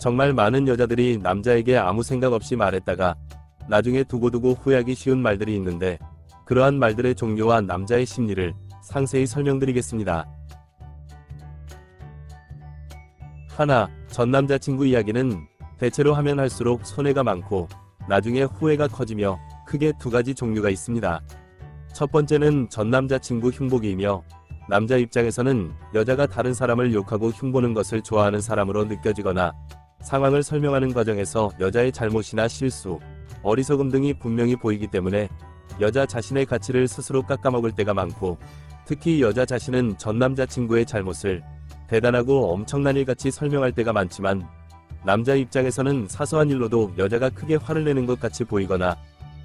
정말 많은 여자들이 남자에게 아무 생각 없이 말했다가 나중에 두고두고 후회하기 쉬운 말들이 있는데, 그러한 말들의 종류와 남자의 심리를 상세히 설명드리겠습니다. 하나, 전 남자친구 이야기는 대체로 하면 할수록 손해가 많고 나중에 후회가 커지며 크게 두 가지 종류가 있습니다. 첫 번째는 전 남자친구 흉보기이며, 남자 입장에서는 여자가 다른 사람을 욕하고 흉보는 것을 좋아하는 사람으로 느껴지거나 상황을 설명하는 과정에서 여자의 잘못이나 실수, 어리석음 등이 분명히 보이기 때문에 여자 자신의 가치를 스스로 깎아먹을 때가 많고, 특히 여자 자신은 전 남자친구의 잘못을 대단하고 엄청난 일같이 설명할 때가 많지만, 남자 입장에서는 사소한 일로도 여자가 크게 화를 내는 것 같이 보이거나,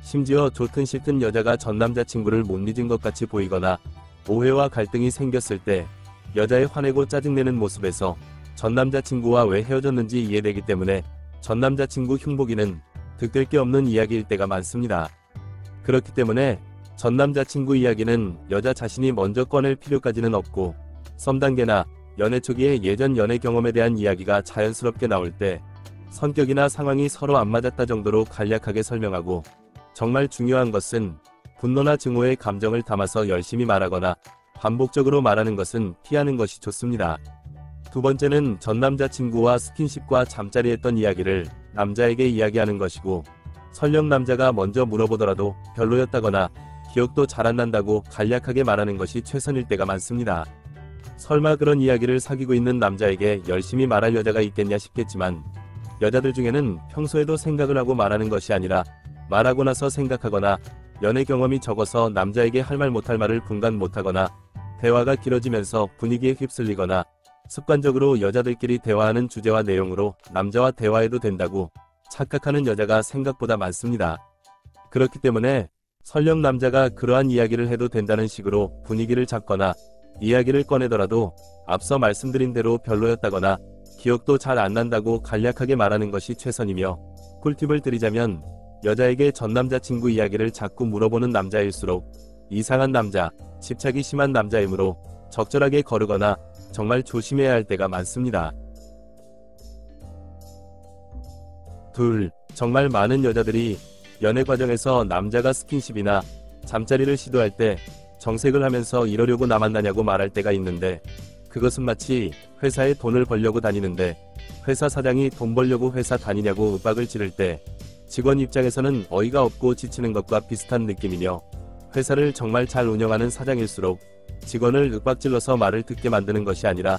심지어 좋든 싫든 여자가 전 남자친구를 못 잊은 것 같이 보이거나, 오해와 갈등이 생겼을 때 여자의 화내고 짜증내는 모습에서 전 남자친구와 왜 헤어졌는지 이해되기 때문에 전 남자친구 흉보기는 득될 게 없는 이야기일 때가 많습니다. 그렇기 때문에 전 남자친구 이야기는 여자 자신이 먼저 꺼낼 필요까지는 없고, 썸단계나 연애 초기의 예전 연애 경험에 대한 이야기가 자연스럽게 나올 때 성격이나 상황이 서로 안 맞았다 정도로 간략하게 설명하고, 정말 중요한 것은 분노나 증오의 감정을 담아서 열심히 말하거나 반복적으로 말하는 것은 피하는 것이 좋습니다. 두 번째는 전 남자친구와 스킨십과 잠자리 했던 이야기를 남자에게 이야기하는 것이고, 설령 남자가 먼저 물어보더라도 별로였다거나 기억도 잘 안 난다고 간략하게 말하는 것이 최선일 때가 많습니다. 설마 그런 이야기를 사귀고 있는 남자에게 열심히 말할 여자가 있겠냐 싶겠지만, 여자들 중에는 평소에도 생각을 하고 말하는 것이 아니라 말하고 나서 생각하거나, 연애 경험이 적어서 남자에게 할 말 못할 말을 분간 못하거나, 대화가 길어지면서 분위기에 휩쓸리거나, 습관적으로 여자들끼리 대화하는 주제와 내용으로 남자와 대화해도 된다고 착각하는 여자가 생각보다 많습니다. 그렇기 때문에 설령 남자가 그러한 이야기를 해도 된다는 식으로 분위기를 잡거나 이야기를 꺼내더라도 앞서 말씀드린 대로 별로였다거나 기억도 잘 안 난다고 간략하게 말하는 것이 최선이며, 꿀팁을 드리자면 여자에게 전 남자친구 이야기를 자꾸 물어보는 남자일수록 이상한 남자, 집착이 심한 남자이므로 적절하게 거르거나 정말 조심해야 할 때가 많습니다. 둘, 정말 많은 여자들이 연애 과정에서 남자가 스킨십이나 잠자리를 시도할 때 정색을 하면서 이러려고 나 만나냐고 말할 때가 있는데, 그것은 마치 회사에 돈을 벌려고 다니는데 회사 사장이 돈 벌려고 회사 다니냐고 윽박을 지를 때 직원 입장에서는 어이가 없고 지치는 것과 비슷한 느낌이며, 회사를 정말 잘 운영하는 사장일수록 직원을 윽박질러서 말을 듣게 만드는 것이 아니라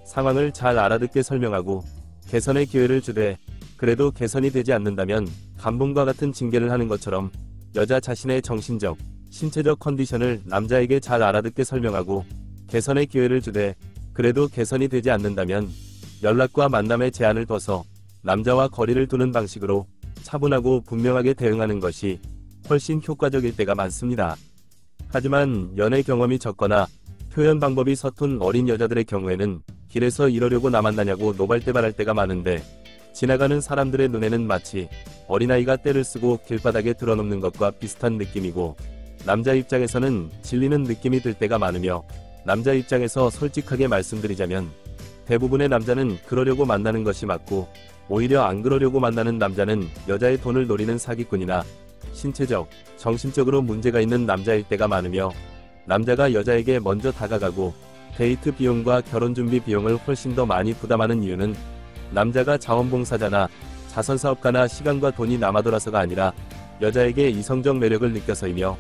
상황을 잘 알아듣게 설명하고 개선의 기회를 주되, 그래도 개선이 되지 않는다면 감봉과 같은 징계를 하는 것처럼 여자 자신의 정신적, 신체적 컨디션을 남자에게 잘 알아듣게 설명하고 개선의 기회를 주되, 그래도 개선이 되지 않는다면 연락과 만남의 제한을 둬서 남자와 거리를 두는 방식으로 차분하고 분명하게 대응하는 것이 훨씬 효과적일 때가 많습니다. 하지만 연애 경험이 적거나 표현 방법이 서툰 어린 여자들의 경우에는 길에서 이러려고 나 만나냐고 노발대발할 때가 많은데, 지나가는 사람들의 눈에는 마치 어린아이가 떼를 쓰고 길바닥에 드러눕는 것과 비슷한 느낌이고, 남자 입장에서는 질리는 느낌이 들 때가 많으며, 남자 입장에서 솔직하게 말씀드리자면 대부분의 남자는 그러려고 만나는 것이 맞고, 오히려 안 그러려고 만나는 남자는 여자의 돈을 노리는 사기꾼이나 신체적, 정신적으로 문제가 있는 남자일 때가 많으며, 남자가 여자에게 먼저 다가가고 데이트 비용과 결혼 준비 비용을 훨씬 더 많이 부담하는 이유는 남자가 자원봉사자나 자선사업가나 시간과 돈이 남아돌아서가 아니라 여자에게 이성적 매력을 느껴서이며,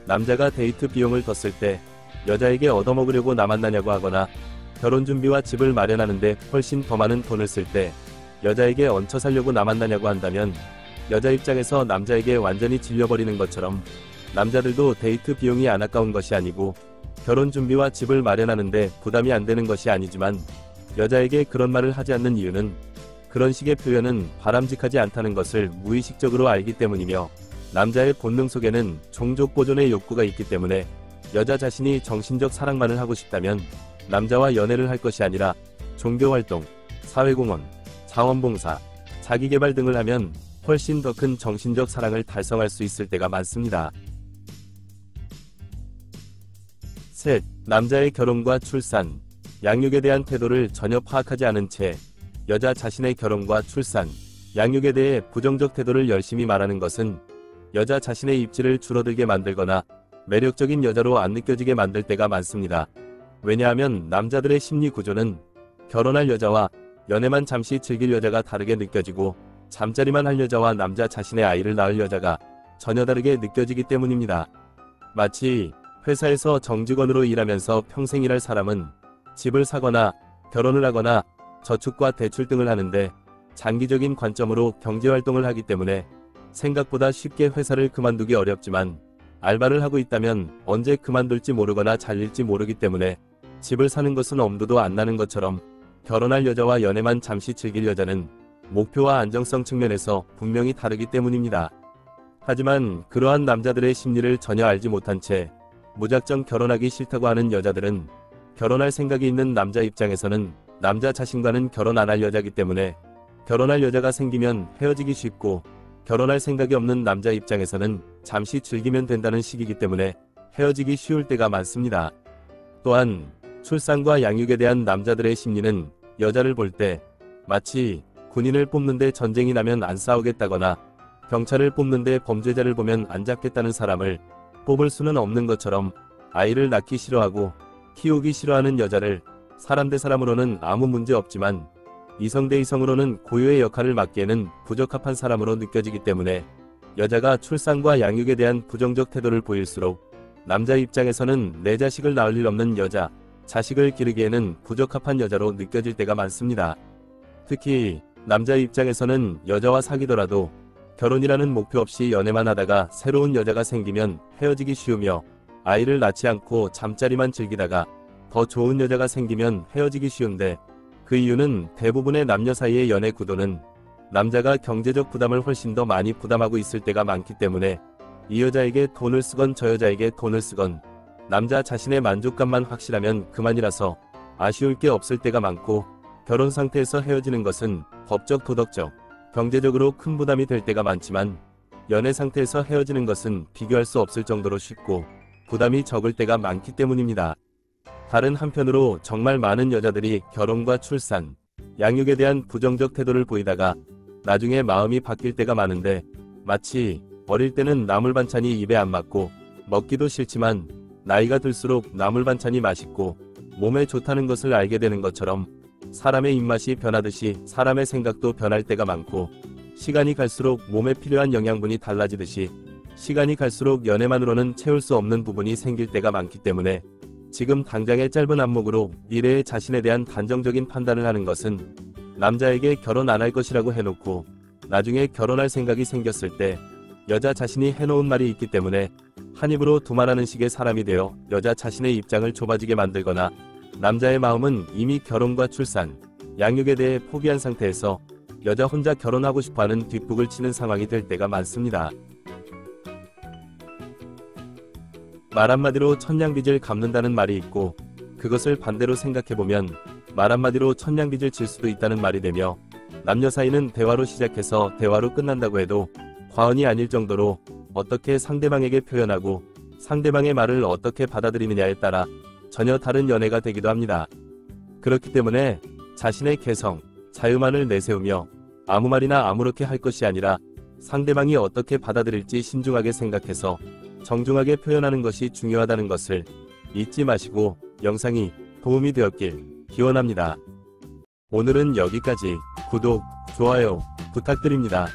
남자가 데이트 비용을 뒀을 때 여자에게 얻어먹으려고 나 만나냐고 하거나 결혼 준비와 집을 마련하는데 훨씬 더 많은 돈을 쓸 때 여자에게 얹혀 살려고 나 만나냐고 한다면, 여자 입장에서 남자에게 완전히 질려버리는 것처럼 남자들도 데이트 비용이 안 아까운 것이 아니고 결혼 준비와 집을 마련하는데 부담이 안 되는 것이 아니지만, 여자에게 그런 말을 하지 않는 이유는 그런 식의 표현은 바람직하지 않다는 것을 무의식적으로 알기 때문이며, 남자의 본능 속에는 종족 보존의 욕구가 있기 때문에 여자 자신이 정신적 사랑만을 하고 싶다면 남자와 연애를 할 것이 아니라 종교활동, 사회공헌, 자원봉사, 자기개발 등을 하면 훨씬 더 큰 정신적 사랑을 달성할 수 있을 때가 많습니다. 셋, 남자의 결혼과 출산, 양육에 대한 태도를 전혀 파악하지 않은 채 여자 자신의 결혼과 출산, 양육에 대해 부정적 태도를 열심히 말하는 것은 여자 자신의 입지를 줄어들게 만들거나 매력적인 여자로 안 느껴지게 만들 때가 많습니다. 왜냐하면 남자들의 심리 구조는 결혼할 여자와 연애만 잠시 즐길 여자가 다르게 느껴지고 잠자리만 할 여자와 남자 자신의 아이를 낳을 여자가 전혀 다르게 느껴지기 때문입니다. 마치 회사에서 정직원으로 일하면서 평생 일할 사람은 집을 사거나 결혼을 하거나 저축과 대출 등을 하는데 장기적인 관점으로 경제활동을 하기 때문에 생각보다 쉽게 회사를 그만두기 어렵지만 알바를 하고 있다면 언제 그만둘지 모르거나 잘릴지 모르기 때문에 집을 사는 것은 엄두도 안 나는 것처럼 결혼할 여자와 연애만 잠시 즐길 여자는 목표와 안정성 측면에서 분명히 다르기 때문입니다. 하지만 그러한 남자들의 심리를 전혀 알지 못한 채 무작정 결혼하기 싫다고 하는 여자들은 결혼할 생각이 있는 남자 입장에서는 남자 자신과는 결혼 안 할 여자이기 때문에 결혼할 여자가 생기면 헤어지기 쉽고 결혼할 생각이 없는 남자 입장에서는 잠시 즐기면 된다는 식이기 때문에 헤어지기 쉬울 때가 많습니다. 또한 출산과 양육에 대한 남자들의 심리는 여자를 볼 때 마치 군인을 뽑는데 전쟁이 나면 안 싸우겠다거나 경찰을 뽑는데 범죄자를 보면 안 잡겠다는 사람을 뽑을 수는 없는 것처럼 아이를 낳기 싫어하고 키우기 싫어하는 여자를 사람 대 사람으로는 아무 문제 없지만 이성 대 이성으로는 고유의 역할을 맡기에는 부적합한 사람으로 느껴지기 때문에 여자가 출산과 양육에 대한 부정적 태도를 보일수록 남자 입장에서는 내 자식을 낳을 일 없는 여자, 자식을 기르기에는 부적합한 여자로 느껴질 때가 많습니다. 특히 남자 입장에서는 여자와 사귀더라도 결혼이라는 목표 없이 연애만 하다가 새로운 여자가 생기면 헤어지기 쉬우며 아이를 낳지 않고 잠자리만 즐기다가 더 좋은 여자가 생기면 헤어지기 쉬운데 그 이유는 대부분의 남녀 사이의 연애 구도는 남자가 경제적 부담을 훨씬 더 많이 부담하고 있을 때가 많기 때문에 이 여자에게 돈을 쓰건 저 여자에게 돈을 쓰건 남자 자신의 만족감만 확실하면 그만이라서 아쉬울 게 없을 때가 많고 결혼 상태에서 헤어지는 것은 법적 도덕적 경제적으로 큰 부담이 될 때가 많지만 연애 상태에서 헤어지는 것은 비교할 수 없을 정도로 쉽고 부담이 적을 때가 많기 때문입니다. 다른 한편으로 정말 많은 여자들이 결혼과 출산, 양육에 대한 부정적 태도를 보이다가 나중에 마음이 바뀔 때가 많은데 마치 어릴 때는 나물 반찬이 입에 안 맞고 먹기도 싫지만 나이가 들수록 나물 반찬이 맛있고 몸에 좋다는 것을 알게 되는 것처럼 사람의 입맛이 변하듯이 사람의 생각도 변할 때가 많고 시간이 갈수록 몸에 필요한 영양분이 달라지듯이 시간이 갈수록 연애만으로는 채울 수 없는 부분이 생길 때가 많기 때문에 지금 당장의 짧은 안목으로 미래의 자신에 대한 단정적인 판단을 하는 것은 남자에게 결혼 안 할 것이라고 해놓고 나중에 결혼할 생각이 생겼을 때 여자 자신이 해놓은 말이 있기 때문에 한 입으로 두말하는 식의 사람이 되어 여자 자신의 입장을 좁아지게 만들거나 남자의 마음은 이미 결혼과 출산, 양육에 대해 포기한 상태에서 여자 혼자 결혼하고 싶어하는 뒷북을 치는 상황이 될 때가 많습니다. 말 한마디로 천냥빚을 갚는다는 말이 있고 그것을 반대로 생각해보면 말 한마디로 천냥빚을 질 수도 있다는 말이 되며 남녀 사이는 대화로 시작해서 대화로 끝난다고 해도 과언이 아닐 정도로 어떻게 상대방에게 표현하고 상대방의 말을 어떻게 받아들이느냐에 따라 전혀 다른 연애가 되기도 합니다. 그렇기 때문에 자신의 개성, 자유만을 내세우며 아무 말이나 아무렇게 할 것이 아니라 상대방이 어떻게 받아들일지 신중하게 생각해서 정중하게 표현하는 것이 중요하다는 것을 잊지 마시고 영상이 도움이 되었길 기원합니다. 오늘은 여기까지. 구독, 좋아요 부탁드립니다.